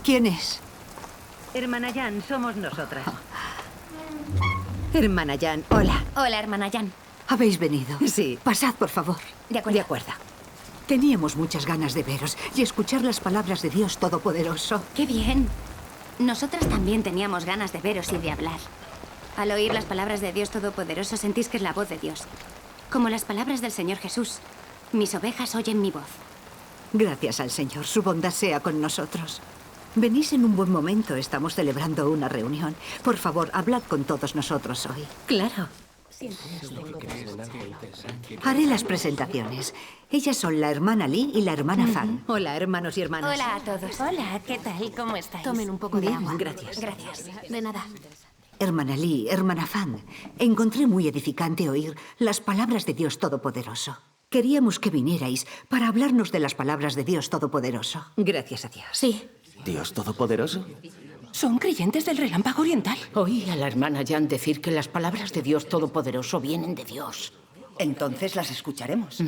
¿Quién es? Hermana Jan, somos nosotras. Hermana Jan, hola. Hola, hermana Jan. ¿Habéis venido? Sí. Pasad, por favor. De acuerdo. De acuerdo. Teníamos muchas ganas de veros y escuchar las palabras de Dios Todopoderoso. ¡Qué bien! Nosotras también teníamos ganas de veros y de hablar. Al oír las palabras de Dios Todopoderoso sentís que es la voz de Dios. Como las palabras del Señor Jesús. Mis ovejas oyen mi voz. Gracias al Señor, su bondad sea con nosotros. Venís en un buen momento, estamos celebrando una reunión. Por favor, hablad con todos nosotros hoy. Claro. Haré las presentaciones. Ellas son la hermana Lee y la hermana Fan. Hola, hermanos y hermanas. Hola a todos. Hola, ¿qué tal? ¿Cómo estáis? Tomen un poco de Bien, agua. gracias. Gracias. De nada. Hermana Lee, hermana Fan, encontré muy edificante oír las palabras de Dios Todopoderoso. Queríamos que vinierais para hablarnos de las palabras de Dios Todopoderoso. Gracias a Dios. Sí. ¿Dios Todopoderoso? ¿Son creyentes del relámpago oriental? Oí a la hermana Jan decir que las palabras de Dios Todopoderoso vienen de Dios. Entonces las escucharemos.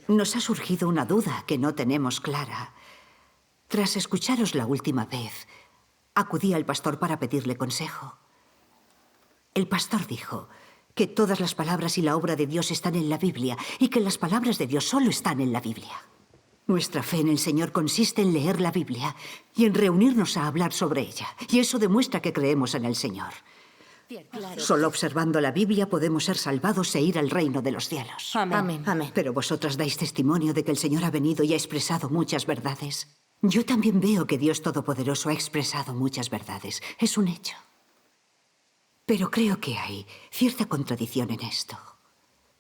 Nos ha surgido una duda que no tenemos clara. Tras escucharos la última vez, acudí al pastor para pedirle consejo. El pastor dijo que todas las palabras y la obra de Dios están en la Biblia y que las palabras de Dios solo están en la Biblia. Nuestra fe en el Señor consiste en leer la Biblia y en reunirnos a hablar sobre ella. Y eso demuestra que creemos en el Señor. Solo observando la Biblia podemos ser salvados e ir al reino de los cielos. Amén. Amén. Pero vosotras dais testimonio de que el Señor ha venido y ha expresado muchas verdades. Yo también veo que Dios Todopoderoso ha expresado muchas verdades. Es un hecho. Pero creo que hay cierta contradicción en esto.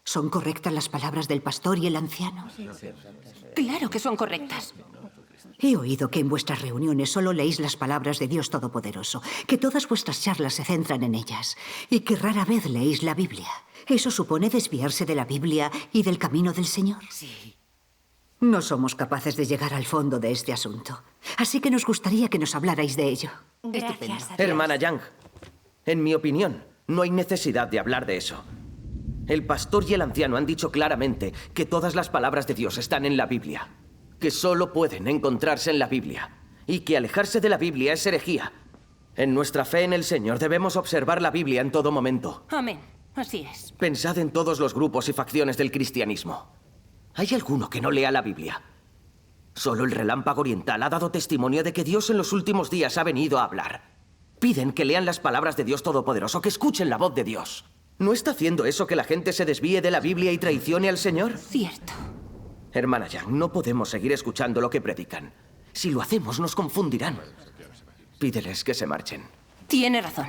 ¿Son correctas las palabras del pastor y el anciano? Claro que son correctas. He oído que en vuestras reuniones solo leéis las palabras de Dios Todopoderoso, que todas vuestras charlas se centran en ellas y que rara vez leéis la Biblia. ¿Eso supone desviarse de la Biblia y del camino del Señor? Sí. No somos capaces de llegar al fondo de este asunto, así que nos gustaría que nos hablarais de ello. Gracias a Dios. Hermana Yang, en mi opinión, no hay necesidad de hablar de eso. El pastor y el anciano han dicho claramente que todas las palabras de Dios están en la Biblia, que solo pueden encontrarse en la Biblia, y que alejarse de la Biblia es herejía. En nuestra fe en el Señor debemos observar la Biblia en todo momento. Amén. Así es. Pensad en todos los grupos y facciones del cristianismo. ¿Hay alguno que no lea la Biblia? Solo el relámpago oriental ha dado testimonio de que Dios en los últimos días ha venido a hablar. Piden que lean las palabras de Dios Todopoderoso, que escuchen la voz de Dios. ¿No está haciendo eso que la gente se desvíe de la Biblia y traicione al Señor? Cierto. Hermana Yang, no podemos seguir escuchando lo que predican. Si lo hacemos, nos confundirán. Pídeles que se marchen. Tiene razón.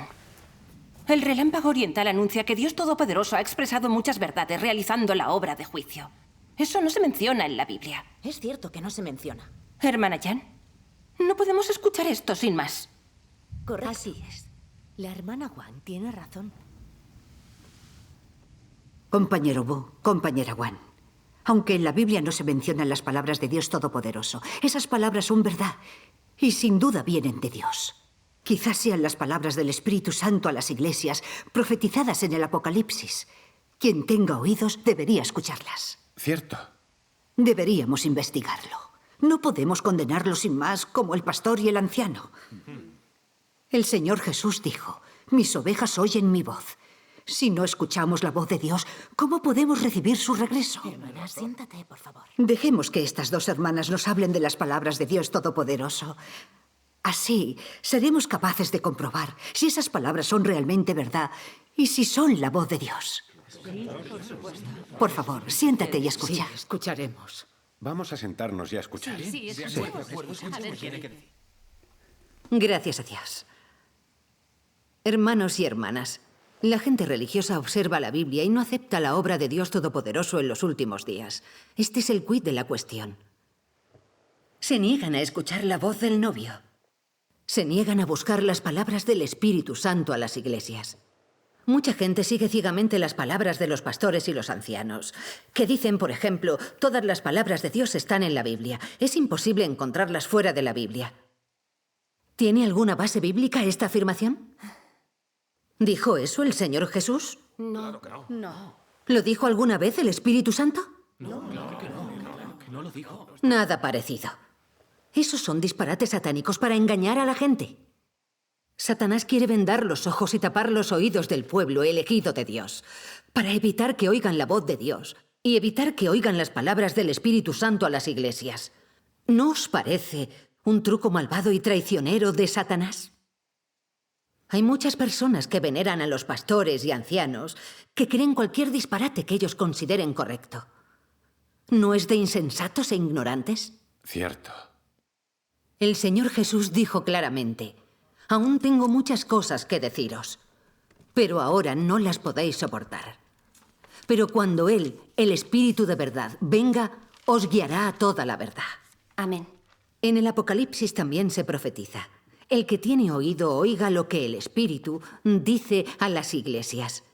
El relámpago oriental anuncia que Dios Todopoderoso ha expresado muchas verdades realizando la obra de juicio. Eso no se menciona en la Biblia. Es cierto que no se menciona. Hermana Jan, no podemos escuchar esto sin más. Correcto. Así es. La hermana Juan tiene razón. Compañero Wu, compañera Wan, aunque en la Biblia no se mencionan las palabras de Dios Todopoderoso, esas palabras son verdad y sin duda vienen de Dios. Quizás sean las palabras del Espíritu Santo a las iglesias profetizadas en el Apocalipsis. Quien tenga oídos debería escucharlas. Cierto. Deberíamos investigarlo. No podemos condenarlo sin más como el pastor y el anciano. El Señor Jesús dijo, mis ovejas oyen mi voz. Si no escuchamos la voz de Dios, ¿cómo podemos recibir su regreso? Hermana, siéntate, por favor. Dejemos que estas dos hermanas nos hablen de las palabras de Dios Todopoderoso. Así seremos capaces de comprobar si esas palabras son realmente verdad y si son la voz de Dios. Por favor, siéntate y escucha. Sí, escucharemos. Vamos a sentarnos y a escuchar. Gracias a Dios. Hermanos y hermanas, la gente religiosa observa la Biblia y no acepta la obra de Dios Todopoderoso en los últimos días. Este es el quid de la cuestión. Se niegan a escuchar la voz del novio. Se niegan a buscar las palabras del Espíritu Santo a las iglesias. Mucha gente sigue ciegamente las palabras de los pastores y los ancianos, que dicen, por ejemplo, todas las palabras de Dios están en la Biblia. Es imposible encontrarlas fuera de la Biblia. ¿Tiene alguna base bíblica esta afirmación? ¿Dijo eso el Señor Jesús? No. ¿Lo dijo alguna vez el Espíritu Santo? Nada parecido. Esos son disparates satánicos para engañar a la gente. Satanás quiere vendar los ojos y tapar los oídos del pueblo elegido de Dios, para evitar que oigan la voz de Dios y evitar que oigan las palabras del Espíritu Santo a las iglesias. ¿No os parece un truco malvado y traicionero de Satanás? Hay muchas personas que veneran a los pastores y ancianos que creen cualquier disparate que ellos consideren correcto. ¿No es de insensatos e ignorantes? Cierto. El Señor Jesús dijo claramente: aún tengo muchas cosas que deciros, pero ahora no las podéis soportar. Pero cuando Él, el Espíritu de verdad, venga, os guiará a toda la verdad. Amén. En el Apocalipsis también se profetiza: el que tiene oído oiga lo que el Espíritu dice a las iglesias.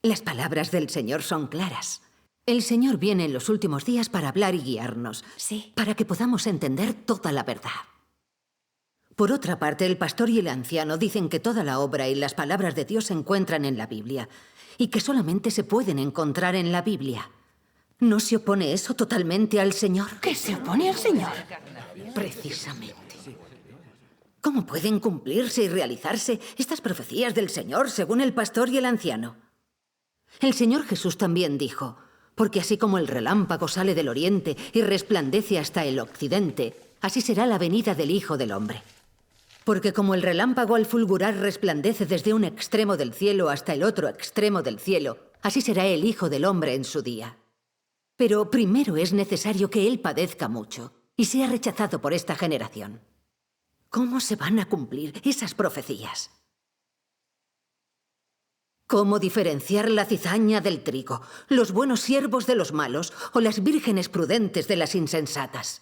Las palabras del Señor son claras. El Señor viene en los últimos días para hablar y guiarnos, Sí. para que podamos entender toda la verdad. Por otra parte, el pastor y el anciano dicen que toda la obra y las palabras de Dios se encuentran en la Biblia y que solamente se pueden encontrar en la Biblia. ¿No se opone eso totalmente al Señor? ¿Qué se opone al Señor? Precisamente. ¿Cómo pueden cumplirse y realizarse estas profecías del Señor según el pastor y el anciano? El Señor Jesús también dijo: porque así como el relámpago sale del oriente y resplandece hasta el occidente, así será la venida del Hijo del Hombre. Porque como el relámpago al fulgurar resplandece desde un extremo del cielo hasta el otro extremo del cielo, así será el Hijo del Hombre en su día. Pero primero es necesario que Él padezca mucho y sea rechazado por esta generación. ¿Cómo se van a cumplir esas profecías? ¿Cómo diferenciar la cizaña del trigo, los buenos siervos de los malos o las vírgenes prudentes de las insensatas?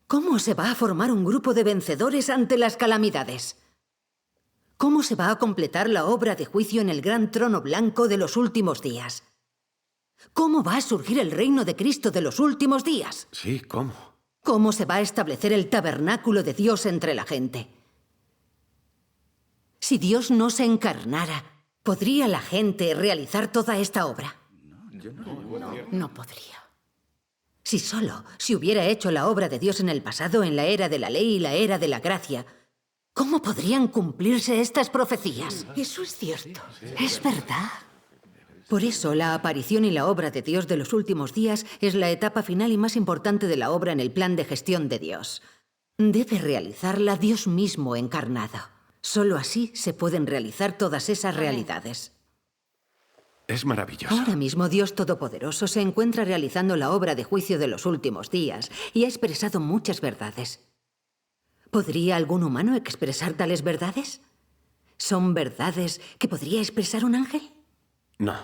¿Cómo se va a formar un grupo de vencedores ante las calamidades? ¿Cómo se va a completar la obra de juicio en el gran trono blanco de los últimos días? ¿Cómo va a surgir el reino de Cristo de los últimos días? Sí, ¿cómo? ¿Cómo se va a establecer el tabernáculo de Dios entre la gente? Si Dios no se encarnara, ¿podría la gente realizar toda esta obra? No podría. Si solo se hubiera hecho la obra de Dios en el pasado, en la era de la ley y la era de la gracia, ¿cómo podrían cumplirse estas profecías? Eso es cierto. Es verdad. Por eso, la aparición y la obra de Dios de los últimos días es la etapa final y más importante de la obra en el plan de gestión de Dios. Debe realizarla Dios mismo encarnado. Solo así se pueden realizar todas esas realidades. Es maravilloso. Ahora mismo Dios Todopoderoso se encuentra realizando la obra de juicio de los últimos días y ha expresado muchas verdades. ¿Podría algún humano expresar tales verdades? ¿Son verdades que podría expresar un ángel? No.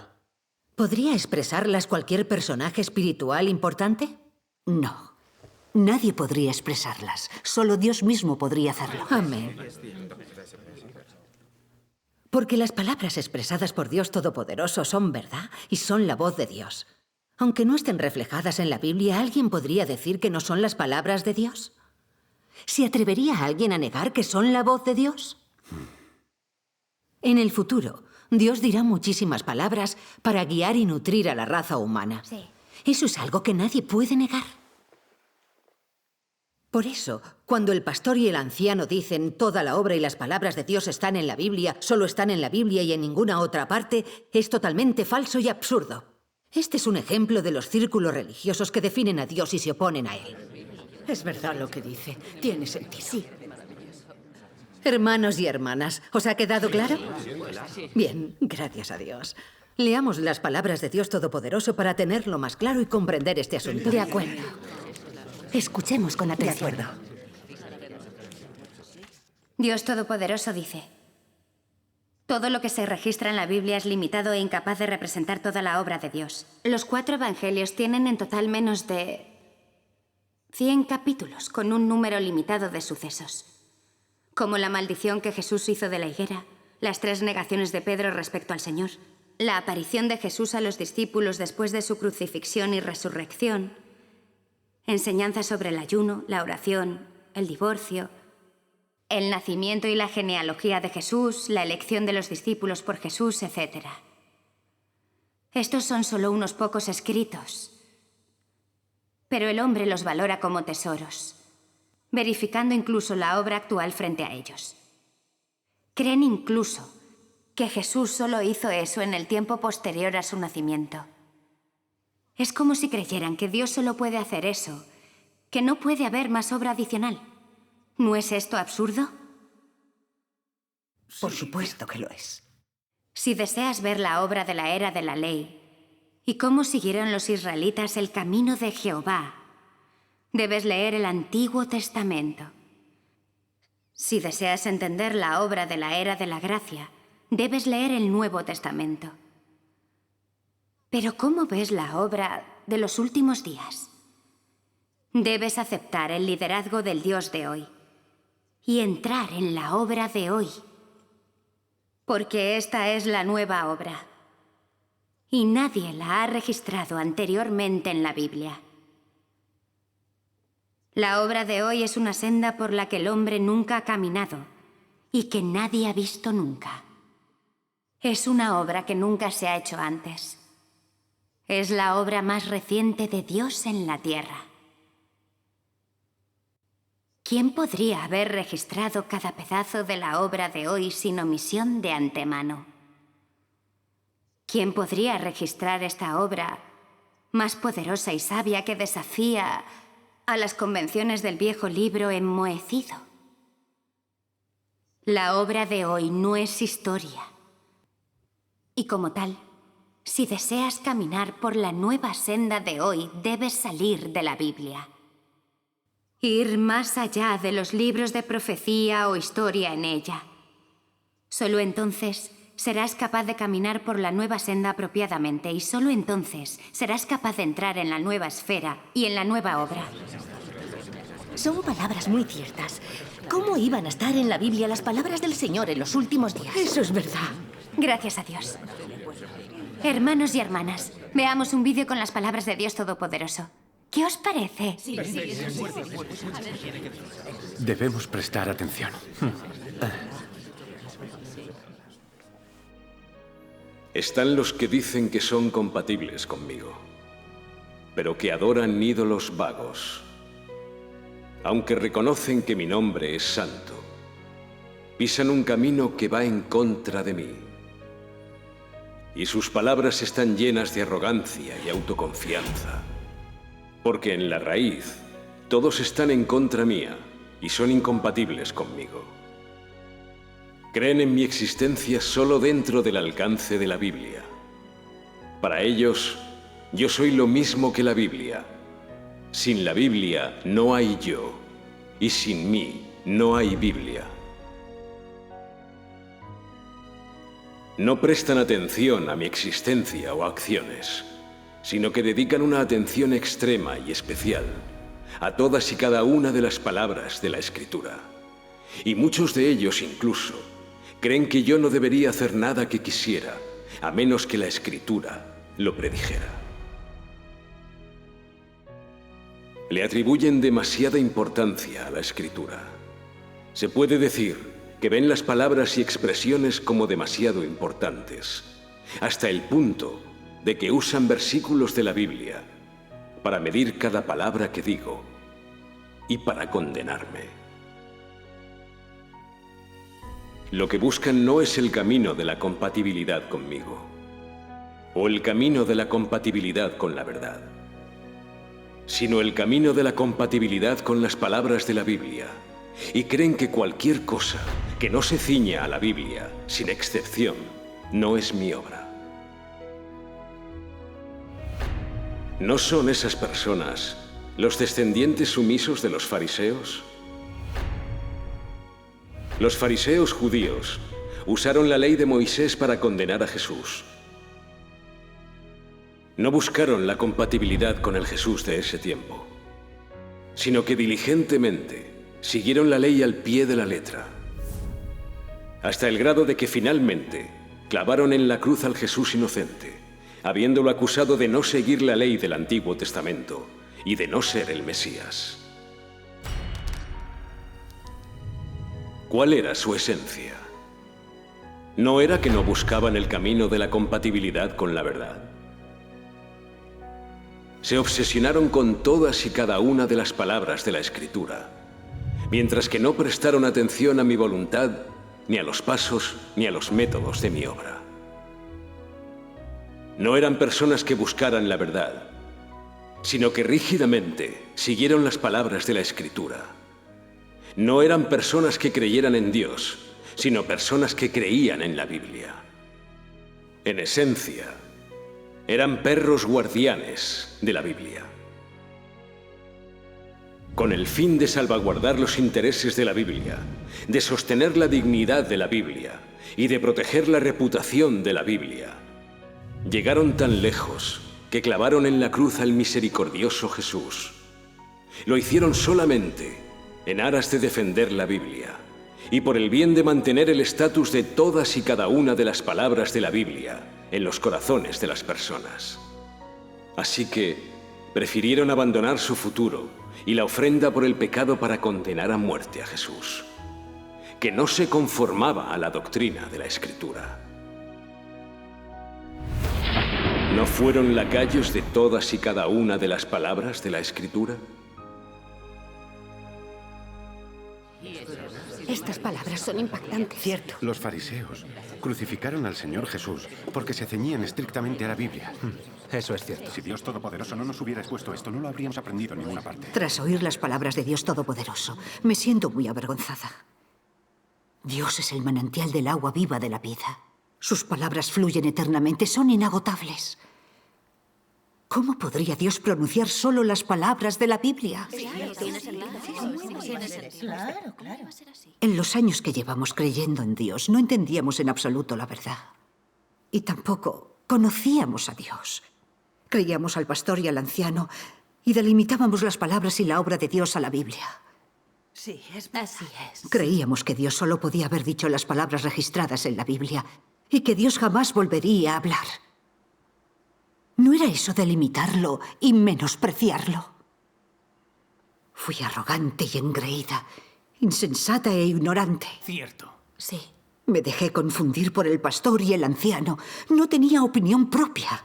¿Podría expresarlas cualquier personaje espiritual importante? No. Nadie podría expresarlas. Solo Dios mismo podría hacerlo. Amén. Porque las palabras expresadas por Dios Todopoderoso son verdad y son la voz de Dios. Aunque no estén reflejadas en la Biblia, ¿alguien podría decir que no son las palabras de Dios? ¿Se atrevería alguien a negar que son la voz de Dios? En el futuro, Dios dirá muchísimas palabras para guiar y nutrir a la raza humana. Sí. Eso es algo que nadie puede negar. Por eso, cuando el pastor y el anciano dicen toda la obra y las palabras de Dios están en la Biblia, solo están en la Biblia y en ninguna otra parte, es totalmente falso y absurdo. Este es un ejemplo de los círculos religiosos que definen a Dios y se oponen a Él. Es verdad lo que dice. Tiene sentido. Sí. Hermanos y hermanas, ¿os ha quedado claro? Bien, gracias a Dios. Leamos las palabras de Dios Todopoderoso para tenerlo más claro y comprender este asunto. De acuerdo. Escuchemos con De atención. acuerdo. Dios Todopoderoso dice: todo lo que se registra en la Biblia es limitado e incapaz de representar toda la obra de Dios. Los 4 evangelios tienen en total menos de 100 capítulos, con un número limitado de sucesos. Como la maldición que Jesús hizo de la higuera, las 3 negaciones de Pedro respecto al Señor, la aparición de Jesús a los discípulos después de su crucifixión y resurrección, enseñanzas sobre el ayuno, la oración, el divorcio, el nacimiento y la genealogía de Jesús, la elección de los discípulos por Jesús, etc. Estos son solo unos pocos escritos, pero el hombre los valora como tesoros, verificando incluso la obra actual frente a ellos. Creen incluso que Jesús solo hizo eso en el tiempo posterior a su nacimiento. Es como si creyeran que Dios solo puede hacer eso, que no puede haber más obra adicional. ¿No es esto absurdo? Por supuesto que lo es. Si deseas ver la obra de la era de la ley y cómo siguieron los israelitas el camino de Jehová, debes leer el Antiguo Testamento. Si deseas entender la obra de la era de la gracia, debes leer el Nuevo Testamento. Pero ¿cómo ves la obra de los últimos días? Debes aceptar el liderazgo del Dios de hoy y entrar en la obra de hoy. Porque esta es la nueva obra. Y nadie la ha registrado anteriormente en la Biblia. La obra de hoy es una senda por la que el hombre nunca ha caminado y que nadie ha visto nunca. Es una obra que nunca se ha hecho antes. Es la obra más reciente de Dios en la tierra. ¿Quién podría haber registrado cada pedazo de la obra de hoy sin omisión de antemano? ¿Quién podría registrar esta obra más poderosa y sabia que desafía a las convenciones del viejo libro enmohecido? La obra de hoy no es historia. Y como tal, si deseas caminar por la nueva senda de hoy, debes salir de la Biblia. Ir más allá de los libros de profecía o historia en ella. Solo entonces serás capaz de caminar por la nueva senda apropiadamente y solo entonces serás capaz de entrar en la nueva esfera y en la nueva obra. Son palabras muy ciertas. ¿Cómo iban a estar en la Biblia las palabras del Señor en los últimos días? Eso es verdad. Gracias a Dios. Hermanos y hermanas, veamos un vídeo con las palabras de Dios Todopoderoso. ¿Qué os parece? Debemos prestar atención. Están los que dicen que son compatibles conmigo, pero que adoran ídolos vagos. Aunque reconocen que mi nombre es santo, pisan un camino que va en contra de mí. Y sus palabras están llenas de arrogancia y autoconfianza. Porque en la raíz, todos están en contra mía y son incompatibles conmigo. Creen en mi existencia solo dentro del alcance de la Biblia. Para ellos, yo soy lo mismo que la Biblia. Sin la Biblia no hay yo, y sin mí no hay Biblia. No prestan atención a mi existencia o acciones, sino que dedican una atención extrema y especial a todas y cada una de las palabras de la Escritura. Y muchos de ellos incluso creen que yo no debería hacer nada que quisiera, a menos que la Escritura lo predijera. Le atribuyen demasiada importancia a la Escritura. Se puede decir que ven las palabras y expresiones como demasiado importantes, hasta el punto de que usan versículos de la Biblia para medir cada palabra que digo y para condenarme. Lo que buscan no es el camino de la compatibilidad conmigo, o el camino de la compatibilidad con la verdad, sino el camino de la compatibilidad con las palabras de la Biblia, y creen que cualquier cosa que no se ciña a la Biblia, sin excepción, no es mi obra. ¿No son esas personas los descendientes sumisos de los fariseos? Los fariseos judíos usaron la ley de Moisés para condenar a Jesús. No buscaron la compatibilidad con el Jesús de ese tiempo, sino que diligentemente siguieron la ley al pie de la letra, hasta el grado de que finalmente clavaron en la cruz al Jesús inocente, habiéndolo acusado de no seguir la ley del Antiguo Testamento y de no ser el Mesías. ¿Cuál era su esencia? No era que no buscaban el camino de la compatibilidad con la verdad. Se obsesionaron con todas y cada una de las palabras de la Escritura, mientras que no prestaron atención a mi voluntad, ni a los pasos, ni a los métodos de mi obra. No eran personas que buscaran la verdad, sino que rígidamente siguieron las palabras de la Escritura. No eran personas que creyeran en Dios, sino personas que creían en la Biblia. En esencia, eran perros guardianes de la Biblia. Con el fin de salvaguardar los intereses de la Biblia, de sostener la dignidad de la Biblia y de proteger la reputación de la Biblia, llegaron tan lejos que clavaron en la cruz al misericordioso Jesús. Lo hicieron solamente en aras de defender la Biblia y por el bien de mantener el estatus de todas y cada una de las palabras de la Biblia en los corazones de las personas. Así que prefirieron abandonar su futuro y la ofrenda por el pecado para condenar a muerte a Jesús, que no se conformaba a la doctrina de la Escritura. ¿No fueron lacayos de todas y cada una de las palabras de la Escritura? Estas palabras son impactantes. Cierto. Los fariseos crucificaron al Señor Jesús porque se ceñían estrictamente a la Biblia. Eso es cierto. Si Dios Todopoderoso no nos hubiera expuesto esto, no lo habríamos aprendido en ninguna parte. Tras oír las palabras de Dios Todopoderoso, me siento muy avergonzada. Dios es el manantial del agua viva de la vida. Sus palabras fluyen eternamente, son inagotables. ¿Cómo podría Dios pronunciar solo las palabras de la Biblia? Claro, claro. En los años que llevamos creyendo en Dios, no entendíamos en absoluto la verdad. Y tampoco conocíamos a Dios. Creíamos al pastor y al anciano y delimitábamos las palabras y la obra de Dios a la Biblia. Sí, es verdad. Así es. Creíamos que Dios solo podía haber dicho las palabras registradas en la Biblia y que Dios jamás volvería a hablar. ¿No era eso delimitarlo y menospreciarlo? Fui arrogante y engreída, insensata e ignorante. Cierto. Sí. Me dejé confundir por el pastor y el anciano. No tenía opinión propia.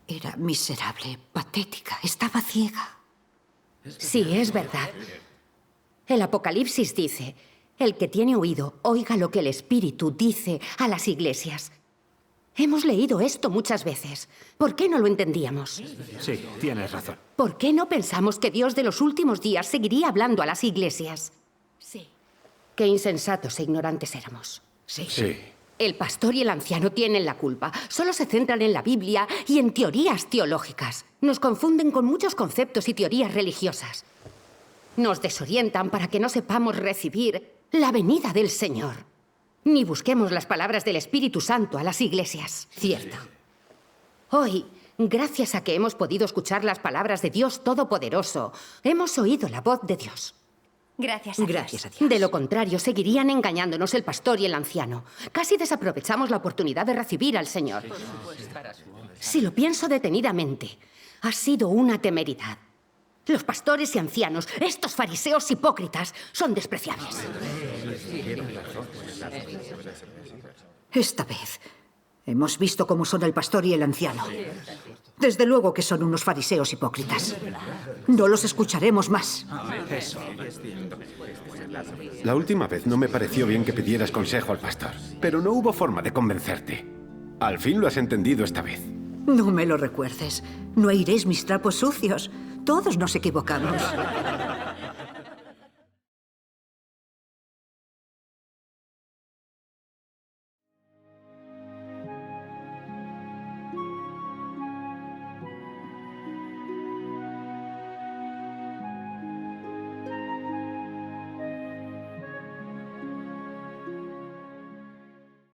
Era miserable, patética, estaba ciega. Sí, es verdad. El Apocalipsis dice, el que tiene oído, oiga lo que el Espíritu dice a las iglesias. Hemos leído esto muchas veces. ¿Por qué no lo entendíamos? Sí, tienes razón. ¿Por qué no pensamos que Dios de los últimos días seguiría hablando a las iglesias? Sí. Qué insensatos e ignorantes éramos. Sí. El pastor y el anciano tienen la culpa. Solo se centran en la Biblia y en teorías teológicas. Nos confunden con muchos conceptos y teorías religiosas. Nos desorientan para que no sepamos recibir la venida del Señor. Ni busquemos las palabras del Espíritu Santo a las iglesias. Cierto. Hoy, gracias a que hemos podido escuchar las palabras de Dios Todopoderoso, hemos oído la voz de Dios. Gracias a Dios. Gracias a Dios. De lo contrario, seguirían engañándonos el pastor y el anciano. Casi desaprovechamos la oportunidad de recibir al Señor. Si lo pienso detenidamente, ha sido una temeridad. Los pastores y ancianos, estos fariseos hipócritas, son despreciables. Esta vez hemos visto cómo son el pastor y el anciano. Desde luego que son unos fariseos hipócritas. No los escucharemos más. La última vez no me pareció bien que pidieras consejo al pastor, pero no hubo forma de convencerte. Al fin lo has entendido esta vez. No me lo recuerdes. No airéis mis trapos sucios. Todos nos equivocamos.